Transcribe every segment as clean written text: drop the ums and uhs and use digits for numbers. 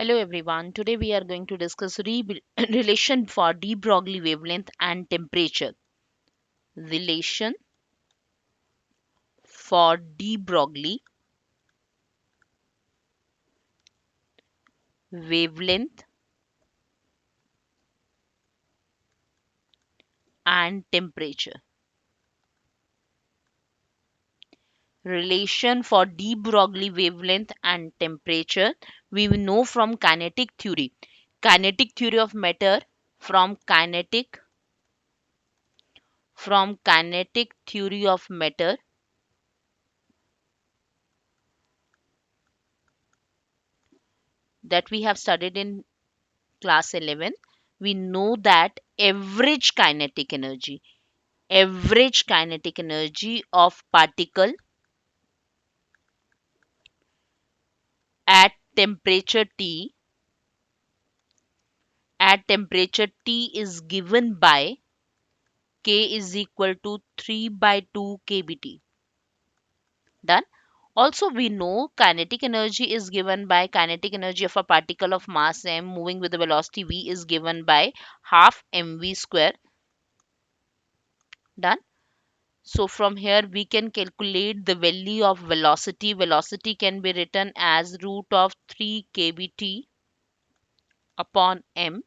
Hello everyone. Today we are going to discuss relation for de Broglie wavelength and temperature. Relation for de Broglie wavelength and temperature. Relation for de Broglie wavelength and temperature we will know from kinetic theory. Kinetic theory of matter from kinetic theory of matter that we have studied in class 11. We know that average kinetic energy of particle at temperature T is given by K is equal to 3 by 2 kBT. Done. Also, we know kinetic energy is given by kinetic energy of a particle of mass m moving with the velocity v is given by half mv square. Done. So from here we can calculate the value of velocity. Velocity can be written as root of 3 kBT upon m.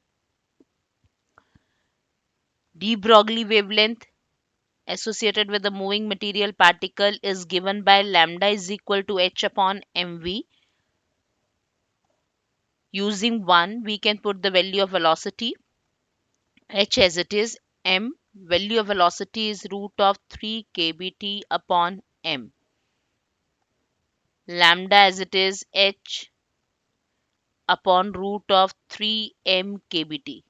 De Broglie wavelength associated with the moving material particle is given by lambda is equal to h upon mv. Using 1, we can put the value of velocity h as it is. M value of velocity is root of 3 kBT upon m. Lambda as it is h upon root of 3 m kBT.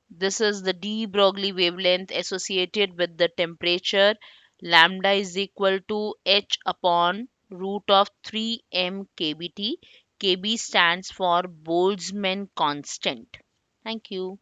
This is the de Broglie wavelength associated with the temperature. Lambda is equal to h upon root of 3 m kBT. Kb stands for Boltzmann constant. Thank you.